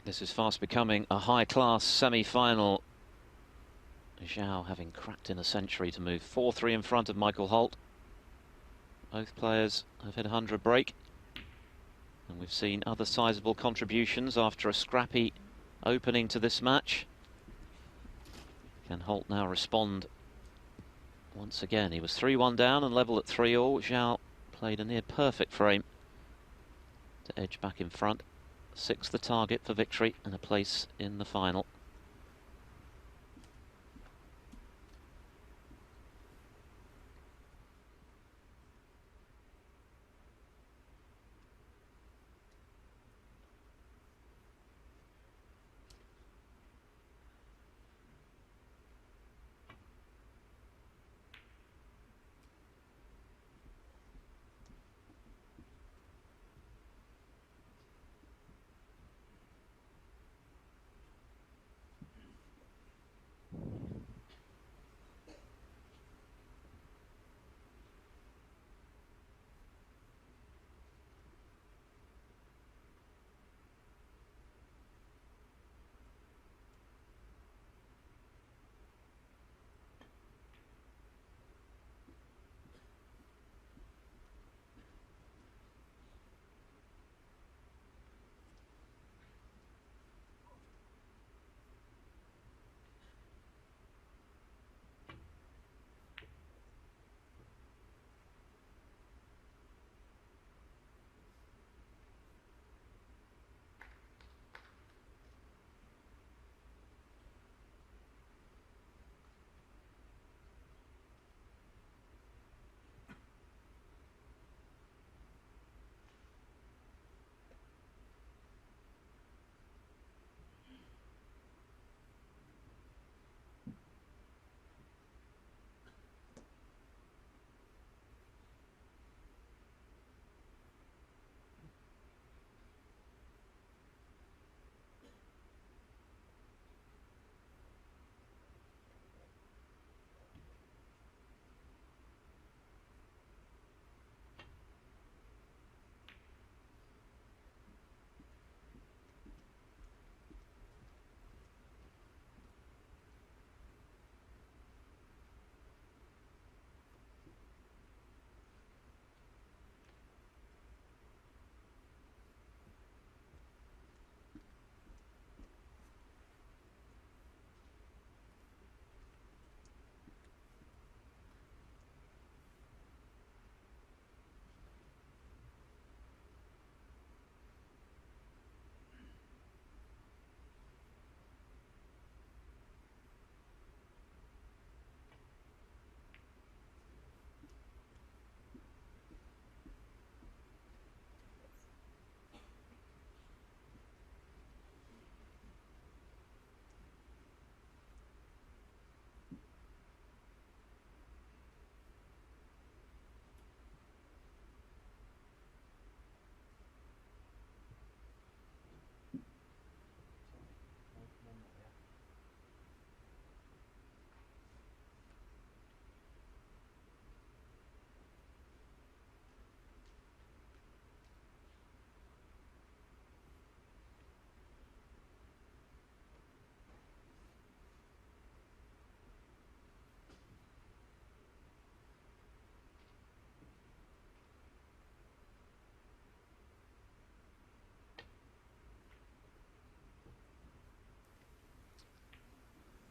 This is fast becoming a high-class semi-final. Xiao having cracked in a century to move 4-3 in front of Michael Holt. Both players have hit a 100 break. And we've seen other sizable contributions after a scrappy opening to this match. Can Holt now respond once again? He was 3-1 down and level at 3-all. Xiao played a near perfect frame to edge back in front. 6 the target for victory and a place in the final.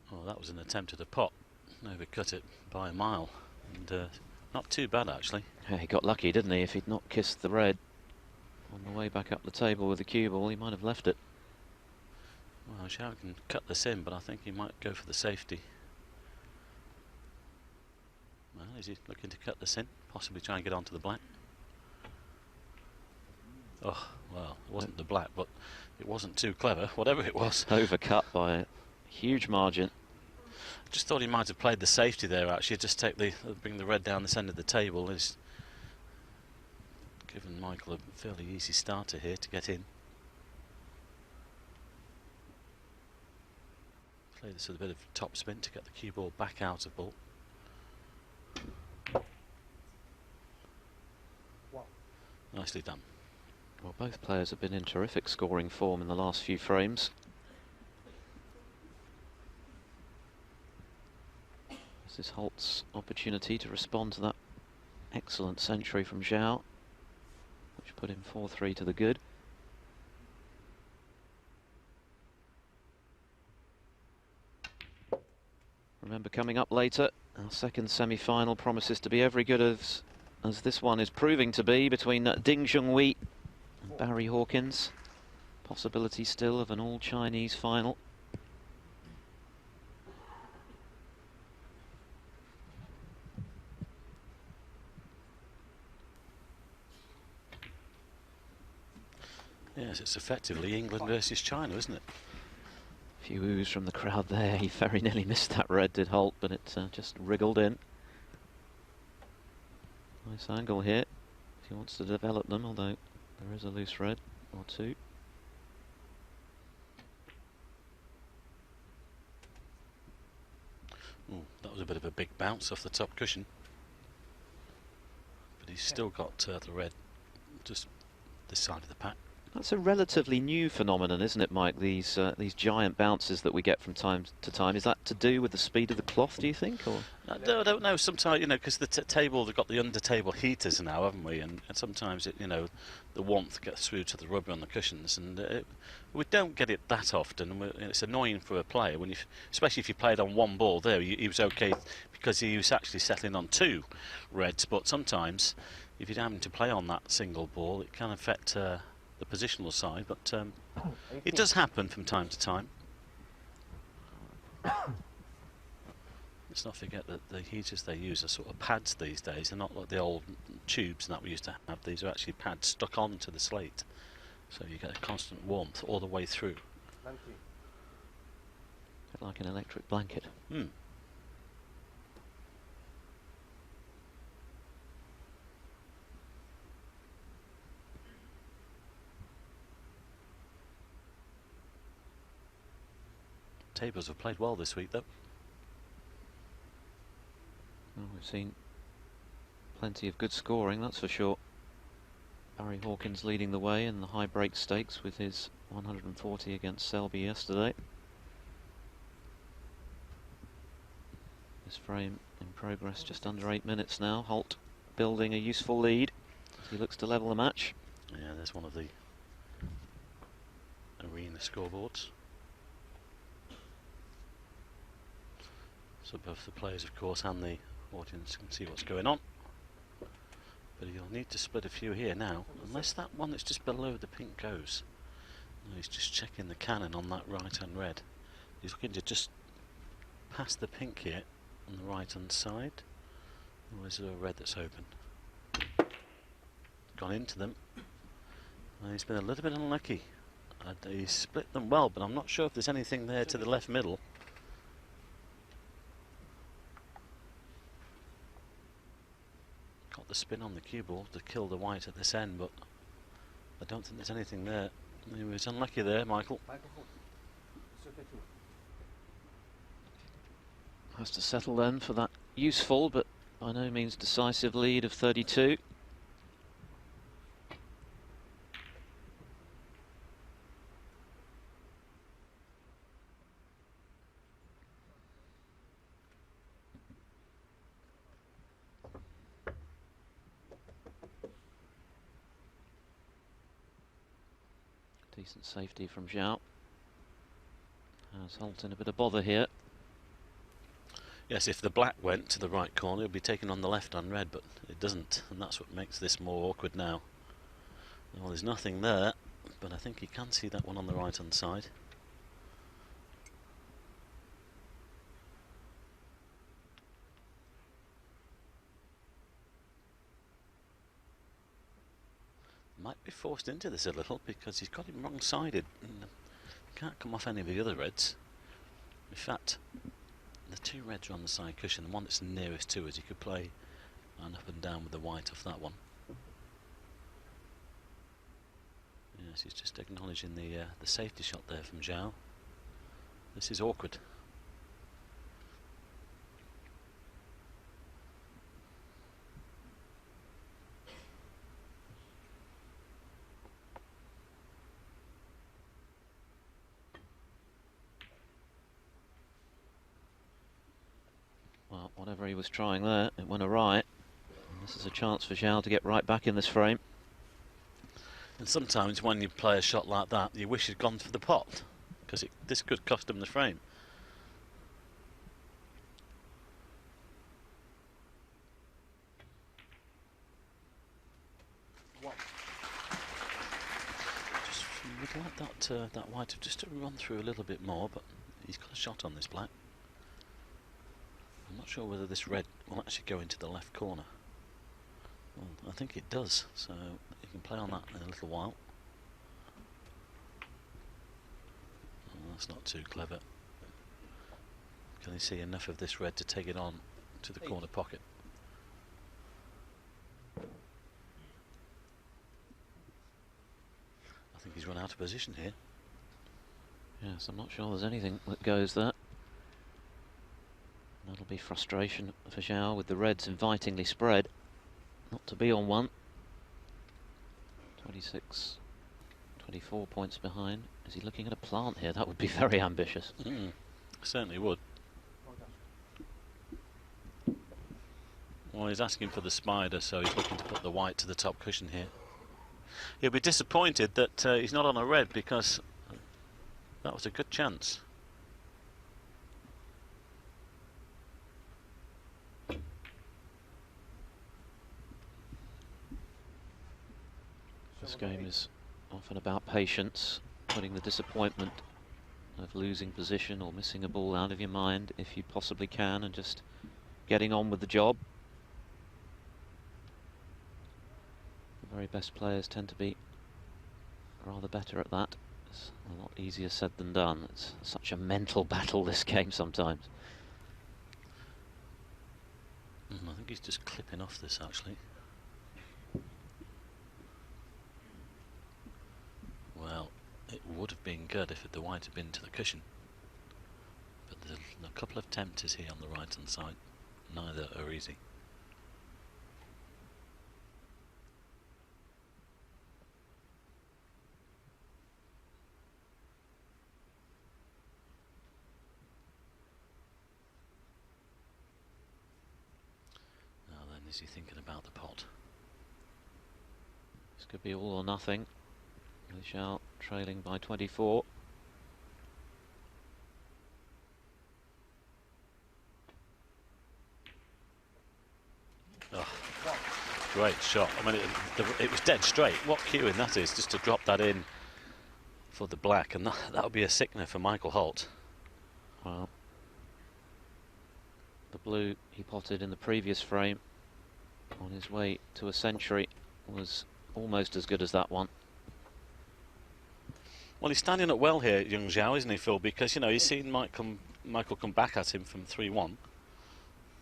Well, that was an attempt at a pot. Overcut it by a mile. And not too bad, actually. Yeah, he got lucky, didn't he? If he'd not kissed the red on the way back up the table with the cue ball, he might have left it. Well, Xiao can cut this in, but I think he might go for the safety. Well, is he looking to cut this in? Possibly try and get onto the black? Oh, well, it wasn't the black, but it wasn't too clever, whatever it was. Overcut by a huge margin. Just thought he might have played the safety there, actually. Just bring the red down this end of the table. Is given Michael a fairly easy starter here to get in. Play this with a bit of top spin to get the cue ball back out of ball. Nicely done. Well, both players have been in terrific scoring form in the last few frames. This is Holt's opportunity to respond to that excellent century from Xiao, which put him 4-3 to the good. Remember, coming up later, our second semi-final promises to be every good as this one is proving to be, between Ding Junhui and Barry Hawkins. Possibility still of an all-Chinese final. Yes, it's effectively England versus China, isn't it? A few oohs from the crowd there. He very nearly missed that red, did Holt, but it just wriggled in. Nice angle here if he wants to develop them, although there is a loose red or two. Ooh, that was a bit of a big bounce off the top cushion. But he's still got the red just this side of the pack. That's a relatively new phenomenon, isn't it, Mike? These giant bounces that we get from time to time. Is that to do with the speed of the cloth, do you think? Or I don't know. Sometimes, you know, because the table, they've got the under-table heaters now, haven't we? And sometimes, you know, the warmth gets through to the rubber on the cushions, and we don't get it that often. It's annoying for a player when especially if you played on one ball. There, he was okay because he was actually settling on two reds. But sometimes, if you're having to play on that single ball, it can affect the positional side. But it does happen from time to time. Let's not forget that the heaters they use are sort of pads these days. They're not like the old tubes that we used to have. These are actually pads stuck onto the slate, so you get a constant warmth all the way through. A bit like an electric blanket. Tables have played well this week, though. Well, we've seen plenty of good scoring, that's for sure. Barry Hawkins leading the way in the high break stakes with his 140 against Selby yesterday. This frame in progress just under 8 minutes now. Holt building a useful lead as he looks to level the match. Yeah, there's one of the arena scoreboards. So both the players, of course, and the audience can see what's going on. But you'll need to split a few here now, unless that one that's just below the pink goes. No, he's just checking the cannon on that right-hand red. He's looking to just pass the pink here on the right-hand side. Or is there a red that's open? Gone into them. And he's been a little bit unlucky. He's split them well, but I'm not sure if there's anything there to the left middle. Got the spin on the cue ball to kill the white at this end, but I don't think there's anything there. He was unlucky there, Michael. Has to settle then for that useful but by no means decisive lead of 32. Decent safety from Xiao. Has Holt in a bit of bother here. Yes, if the black went to the right corner, it would be taken on the left on red, but it doesn't, and that's what makes this more awkward now. Well, there's nothing there, but I think you can see that one on the right-hand side. Might be forced into this a little because he's got him wrong-sided and can't come off any of the other reds. In fact, the two reds are on the side cushion. The one that's nearest to us, he could play an up and down with the white off that one. Yes, he's just acknowledging the safety shot there from Xiao. This is awkward. Whatever he was trying there, it went awry. And this is a chance for Xiao to get right back in this frame. And sometimes when you play a shot like that, you wish you'd gone for the pot, because this could cost him the frame. Just would like that white just to run through a little bit more, but he's got a shot on this black. I'm not sure whether this red will actually go into the left corner. Well, I think it does, so you can play on that in a little while. Oh, that's not too clever. Can you see enough of this red to take it on to the corner pocket? I think he's run out of position here. Yes, I'm not sure there's anything that goes there. That'll be frustration for Xiao with the reds invitingly spread. Not to be on one. 26, 24 points behind. Is he looking at a plant here? That would be very ambitious. Certainly would. Well, he's asking for the spider, so he's looking to put the white to the top cushion here. He'll be disappointed that he's not on a red, because that was a good chance. This game is often about patience, putting the disappointment of losing position or missing a ball out of your mind if you possibly can, and just getting on with the job. The very best players tend to be rather better at that. It's a lot easier said than done. It's such a mental battle, this game, sometimes. I think he's just clipping off this, actually. Well, it would have been good if the white had been to the cushion, but there's a couple of tempters here on the right hand side. Neither are easy. Now then, is he thinking about the pot? This could be all or nothing. Xiao trailing by 24. Oh, great shot. I mean, it was dead straight. What cueing that is, just to drop that in for the black, and that would be a sickener for Michael Holt. Well, the blue he potted in the previous frame on his way to a century was almost as good as that one. Well, he's standing up well here, young Xiao, isn't he, Phil? Because, you know, he's seen Michael come back at him from 3-1.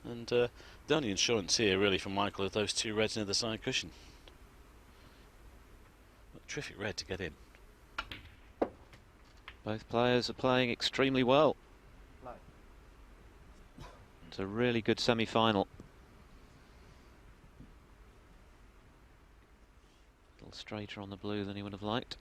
And the only insurance here, really, from Michael are those two reds near the side cushion. A terrific red to get in. Both players are playing extremely well. It's a really good semi-final. A little straighter on the blue than he would have liked.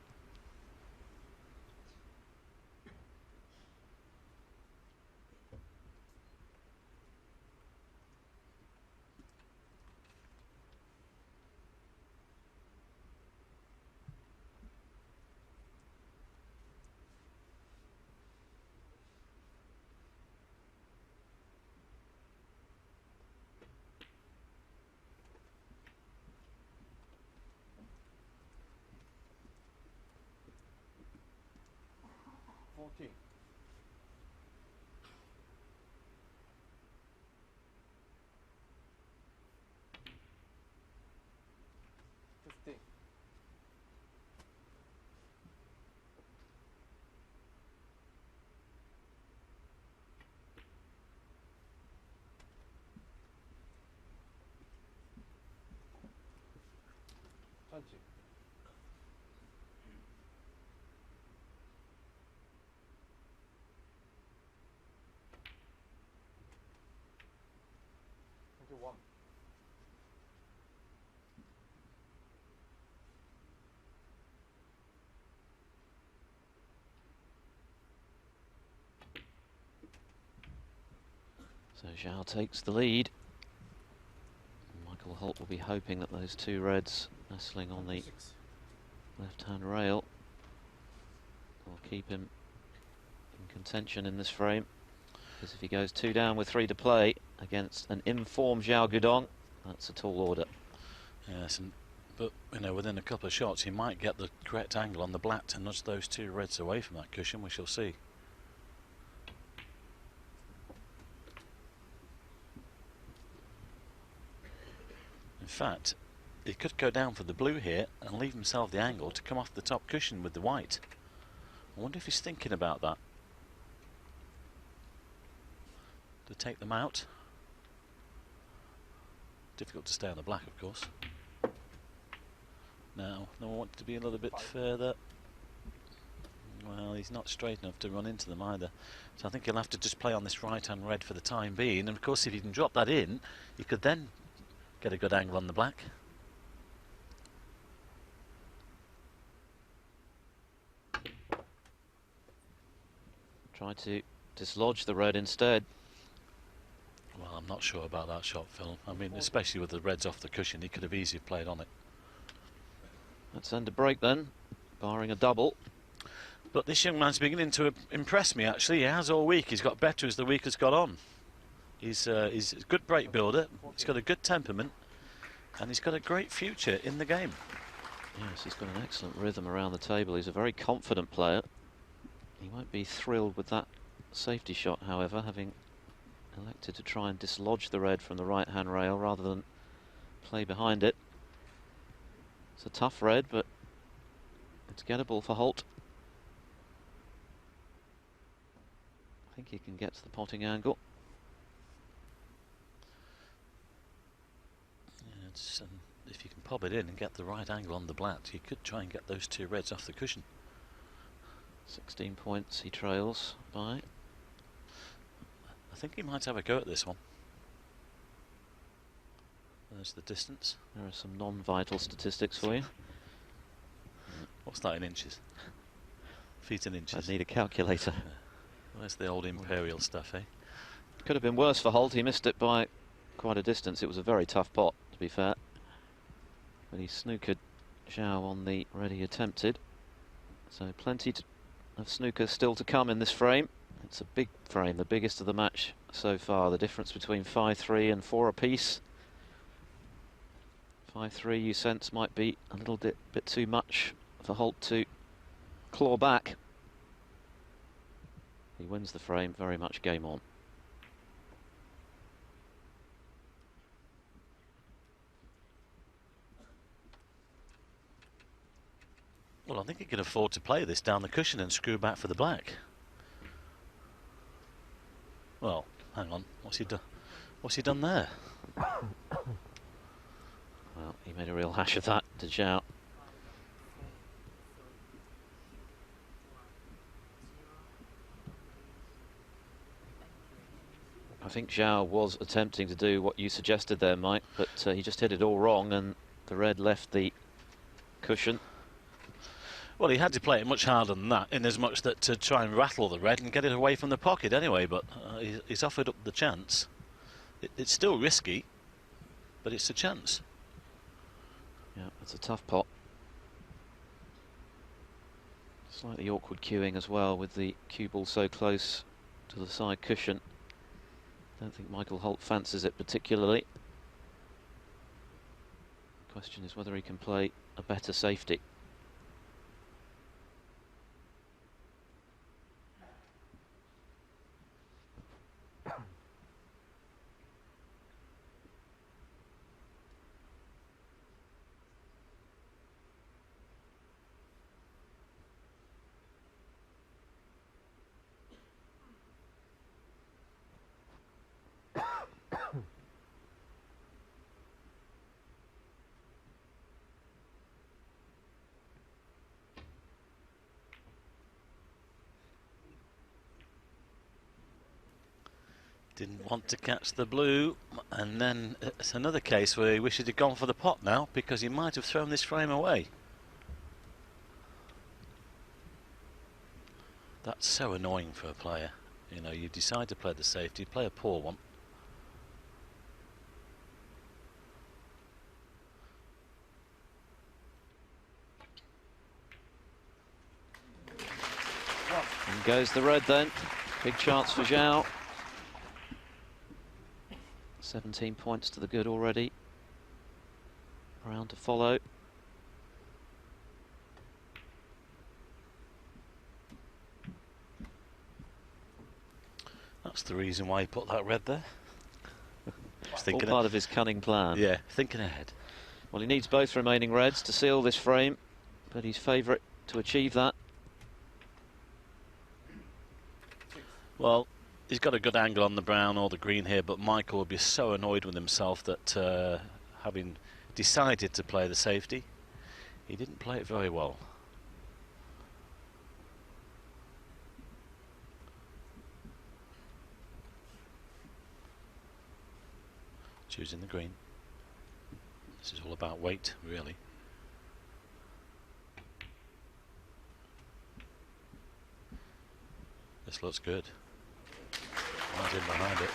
So Xiao takes the lead. Michael Holt will be hoping that those two reds nestling on the left-hand rail will keep him in contention in this frame. Because if he goes 2 down with 3 to play against an informed Xiao Guodong, that's a tall order. Yes, but you know, within a couple of shots, he might get the correct angle on the black to nudge those two reds away from that cushion. We shall see. In fact, he could go down for the blue here and leave himself the angle to come off the top cushion with the white. I wonder if he's thinking about that. To take them out. Difficult to stay on the black, of course. Now, I want to be a little bit further. Well, he's not straight enough to run into them either. So I think he'll have to just play on this right-hand red for the time being. And of course, if he can drop that in, he could then get a good angle on the black. Try to dislodge the red instead. Well, I'm not sure about that shot, Phil. I mean, especially with the reds off the cushion, he could have easily played on it. Let's end a break then, barring a double. But this young man's beginning to impress me, actually. He has all week. He's got better as the week has gone on. He's a good break builder. He's got a good temperament. And he's got a great future in the game. Yes, he's got an excellent rhythm around the table. He's a very confident player. He won't be thrilled with that safety shot, however, having elected to try and dislodge the red from the right-hand rail rather than play behind it. It's a tough red, but it's gettable for Holt. I think he can get to the potting angle. Yeah, if you can pop it in and get the right angle on the black, you could try and get those two reds off the cushion. 16 points he trails by. I think he might have a go at this one. There's the distance. There are some non-vital statistics for you. What's that in inches? Feet in inches. I need a calculator. Where's the old imperial stuff, eh? Could have been worse for Holt. He missed it by quite a distance. It was a very tough pot, to be fair. But he snookered Xiao on the ready attempted. So plenty of snooker still to come in this frame. It's a big frame, the biggest of the match so far. The difference between 5-3 and 4 apiece. 5-3 you sense might be a little bit too much for Holt to claw back. He wins the frame, very much game on. Well, I think he can afford to play this down the cushion and screw back for the black. Well, hang on, what's he done? What's he done there? Well, he made a real hash of that to Xiao. I think Xiao was attempting to do what you suggested there, Mike, but he just hit it all wrong and the red left the cushion. Well, he had to play it much harder than that, in as much that to try and rattle the red and get it away from the pocket anyway, but he's offered up the chance. It's still risky, but it's a chance. Yeah, it's a tough pot. Slightly awkward cueing as well, with the cue ball so close to the side cushion. Don't think Michael Holt fancies it particularly. The question is whether he can play a better safety. Didn't want to catch the blue, and then it's another case where he wishes he'd gone for the pot now, because he might have thrown this frame away. That's so annoying for a player. You know, you decide to play the safety, play a poor one, Goes the red then. Big chance for Xiao. 17 points to the good already. Round to follow. That's the reason why he put that red there. All part of his cunning plan. Yeah, thinking ahead. Well, he needs both remaining reds to seal this frame, but he's favourite to achieve that. Well, he's got a good angle on the brown or the green here, but Michael will be so annoyed with himself that having decided to play the safety, he didn't play it very well. Choosing the green. This is all about weight, really. This looks good. Right in behind it.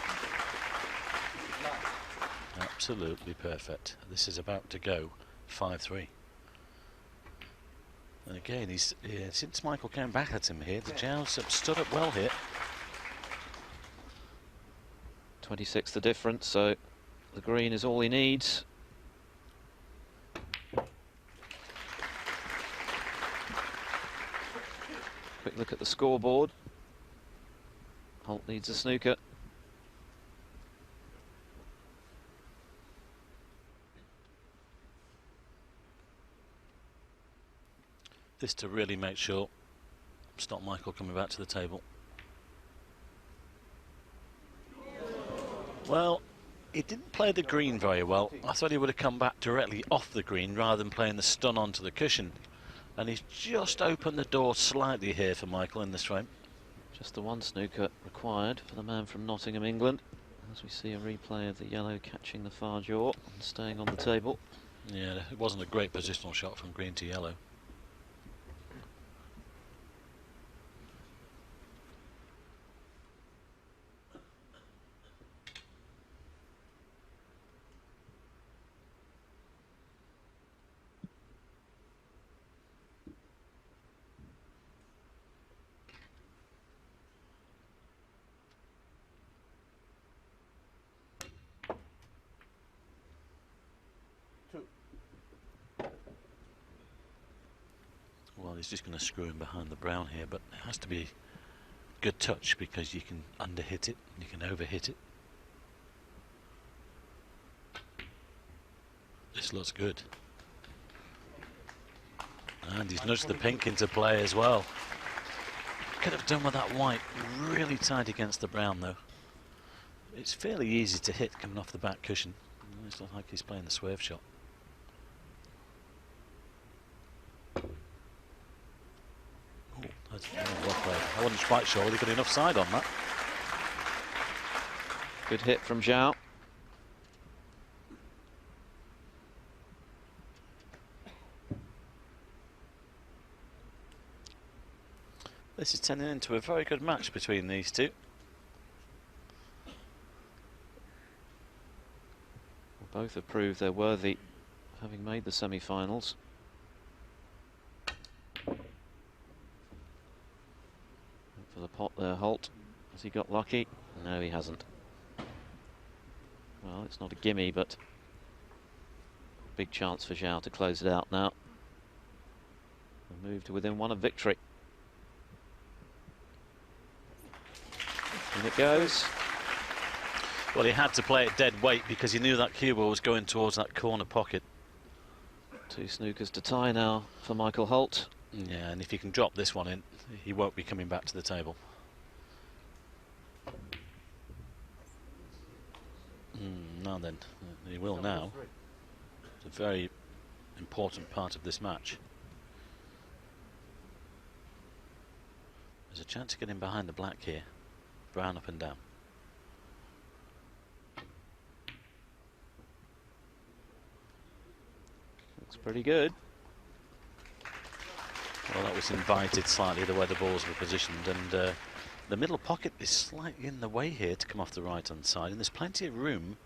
Absolutely perfect. This is about to go 5-3. And again, since Michael came back at him here, the Xiao's have stood up well here. 26 the difference, so the green is all he needs. Quick look at the scoreboard. Holt needs a snooker. This to really make sure, stop Michael coming back to the table. Well, he didn't play the green very well. I thought he would have come back directly off the green rather than playing the stun onto the cushion. And he's just opened the door slightly here for Michael in this frame. Just the one snooker required for the man from Nottingham, England. As we see a replay of the yellow catching the far jaw and staying on the table. Yeah, it wasn't a great positional shot from green to yellow. Well, he's just going to screw him behind the brown here, but it has to be good touch because you can under-hit it, you can over-hit it. This looks good. And he's nudged the pink into play as well. Could have done with that white really tight against the brown though. It's fairly easy to hit coming off the back cushion. It's not like he's playing the swerve shot. Well played. I wasn't quite sure whether he got enough side on that. Good hit from Xiao. This is turning into a very good match between these two. Both have proved they're worthy, having made the semi-finals. For the pot there, Holt. Has he got lucky? No, he hasn't. Well, it's not a gimme, but big chance for Xiao to close it out now. And move to within one of victory. In it goes. Well, he had to play it dead weight because he knew that cue ball was going towards that corner pocket. 2 snookers to tie now for Michael Holt. Yeah, and if he can drop this one in, he won't be coming back to the table. Now then, he will now. It's a very important part of this match. There's a chance to get him behind the black here. Brown up and down. Looks pretty good. Well, that was invited slightly the way the balls were positioned, and the middle pocket is slightly in the way here to come off the right hand side, and there's plenty of room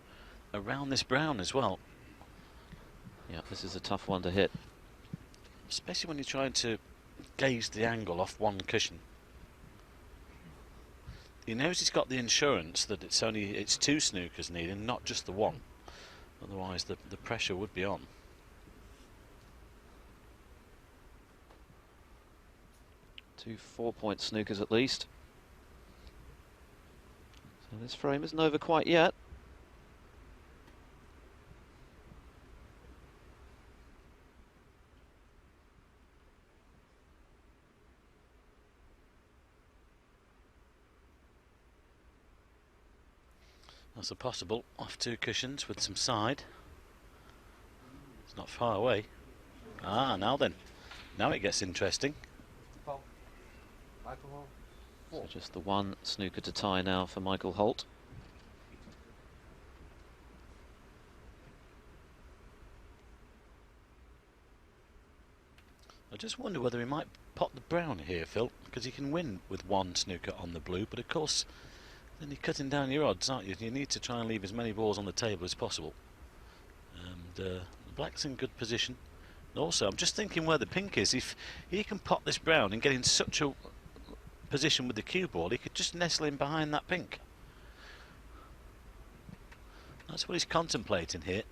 around this brown as well. Yeah, this is a tough one to hit. Especially when you're trying to gauge the angle off one cushion. he knows he's got the insurance that it's two snookers needed, not just the one. Otherwise, the pressure would be on. Two 4-point snookers at least. So this frame isn't over quite yet. That's a possible off 2 cushions with some side. It's not far away. Ah, now then. Now it gets interesting. So just the one snooker to tie now for Michael Holt. I just wonder whether he might pot the brown here, Phil, because he can win with one snooker on the blue, but of course then you're cutting down your odds, aren't you? You need to try and leave as many balls on the table as possible. And the black's in good position. And also, I'm just thinking where the pink is. If he can pot this brown and get in such a position with the cue ball, he could just nestle in behind that pink. That's what he's contemplating here.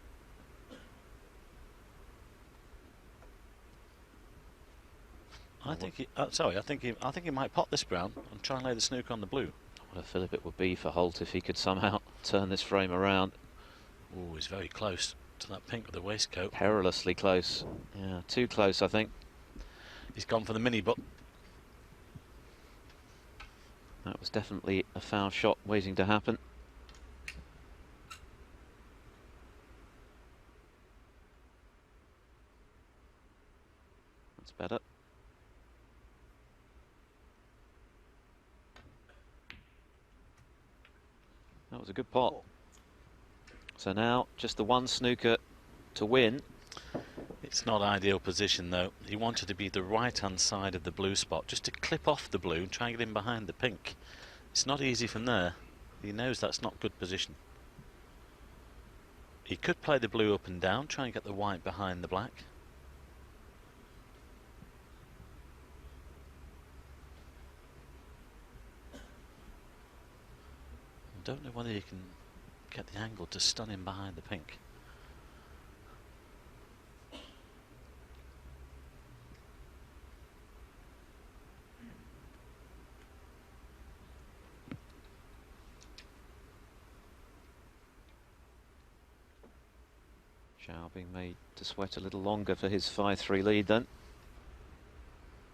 I think he might pot this brown and try and lay the snooker on the blue. What a fillip it would be for Holt if he could somehow turn this frame around. Oh, he's very close to that pink with the waistcoat. Perilously close. Yeah, too close, I think. He's gone for the mini butt. That was definitely a foul shot waiting to happen. That's better. That was a good pot. So now just the one snooker to win. It's not ideal position though. He wanted to be the right hand side of the blue spot, just to clip off the blue and try and get in behind the pink. It's not easy from there. He knows that's not good position. He could play the blue up and down, try and get the white behind the black. I don't know whether he can get the angle to stun him behind the pink. Xiao being made to sweat a little longer for his 5-3 lead then.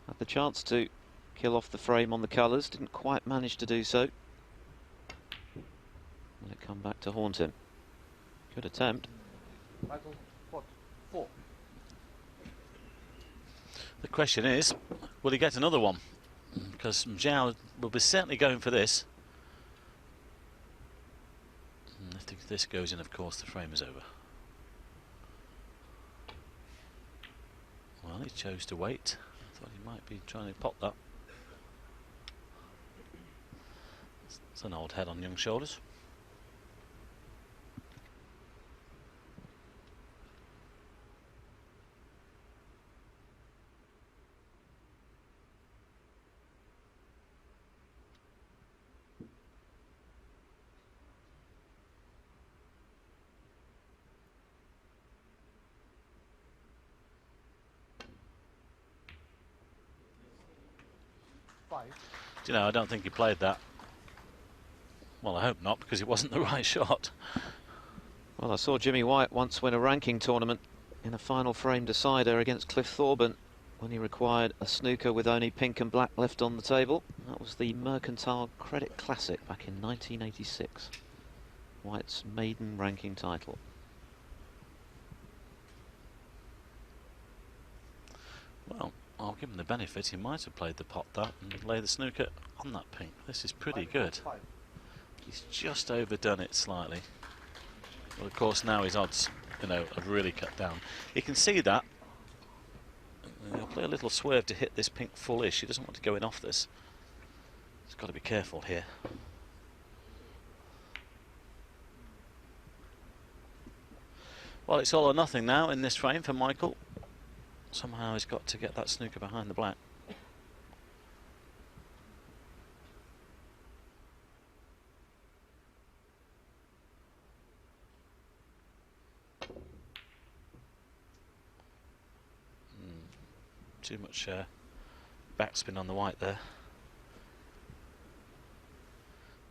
Had the chance to kill off the frame on the colours, didn't quite manage to do so. Let it come back to haunt him. Good attempt. The question is, will he get another one? Because Xiao will be certainly going for this. And if this goes in, of course, the frame is over. Well, he chose to wait. I thought he might be trying to pop that. It's an old head on young shoulders. Do you know, I don't think he played that. Well, I hope not, because it wasn't the right shot. Well, I saw Jimmy White once win a ranking tournament in a final frame decider against Cliff Thorburn when he required a snooker with only pink and black left on the table. That was the Mercantile Credit Classic back in 1986. White's maiden ranking title. Well, I'll give him the benefit. He might have played the pot that and lay the snooker on that pink. This is pretty good. He's just overdone it slightly. Well, of course, now his odds, you know, have really cut down. He can see that. He'll play a little swerve to hit this pink fullish. He doesn't want to go in off this. He's got to be careful here. Well, it's all or nothing now in this frame for Michael. Somehow he's got to get that snooker behind the black. Too much backspin on the white there.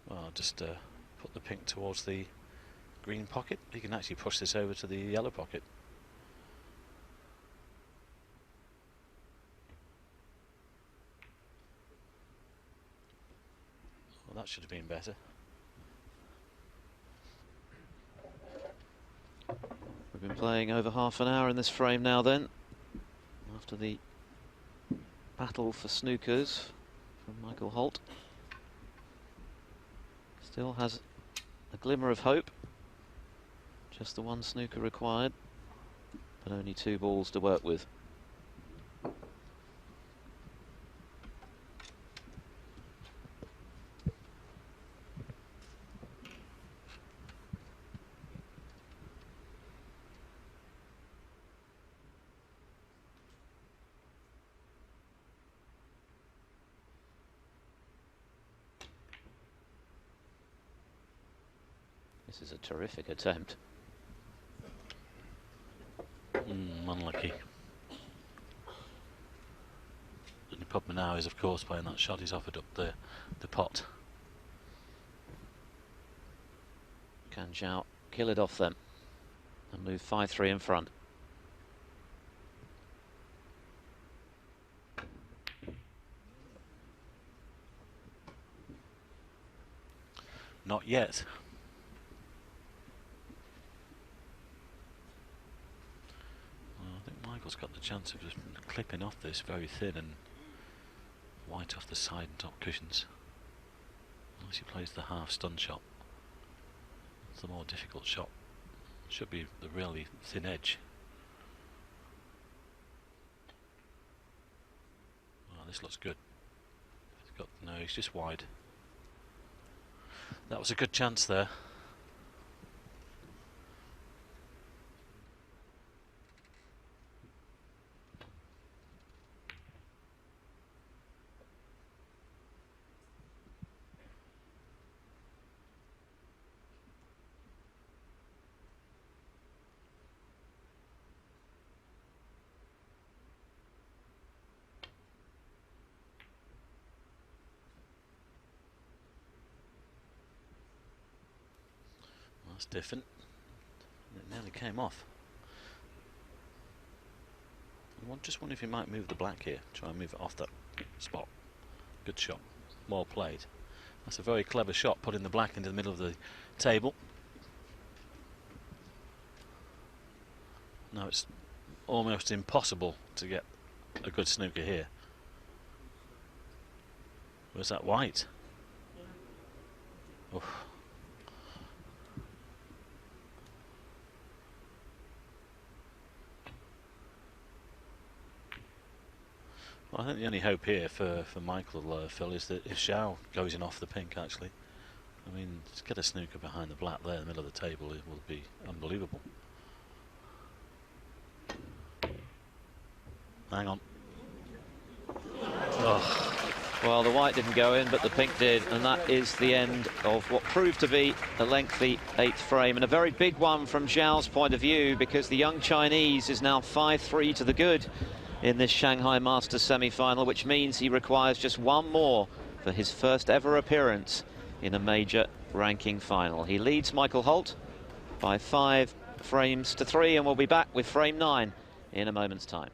Well, I'll just put the pink towards the green pocket. You can actually push this over to the yellow pocket. Well, that should have been better. We've been playing over half an hour in this frame now then, after the battle for snookers from Michael Holt. Still has a glimmer of hope. Just the one snooker required, but only 2 balls to work with. This is a terrific attempt. Unlucky. And the problem now is, of course, playing that shot, he's offered up the pot. Can Xiao kill it off them and move 5-3 in front? Not yet. Michael's got the chance of just clipping off this very thin and white off the side and top cushions. Unless he plays the half stun shot. It's the more difficult shot. Should be the really thin edge. Oh, this looks good. No, he's just wide. That was a good chance there. That's different. It nearly came off. I just wonder if he might move the black here. Try and move it off that spot. Good shot. Well played. That's a very clever shot, putting the black into the middle of the table. Now it's almost impossible to get a good snooker here. Where's that white? Oof. Well, I think the only hope here for Michael, Phil, is that if Xiao goes in off the pink, actually, I mean, just get a snooker behind the black there in the middle of the table, it will be unbelievable. Hang on. Oh. Well, the white didn't go in, but the pink did, and that is the end of what proved to be a lengthy 8th frame, and a very big one from Xiao's point of view, because the young Chinese is now 5-3 to the good in this Shanghai Masters semi-final, which means he requires just one more for his first ever appearance in a major ranking final. He leads Michael Holt by 5 frames to 3, and we'll be back with frame 9 in a moment's time.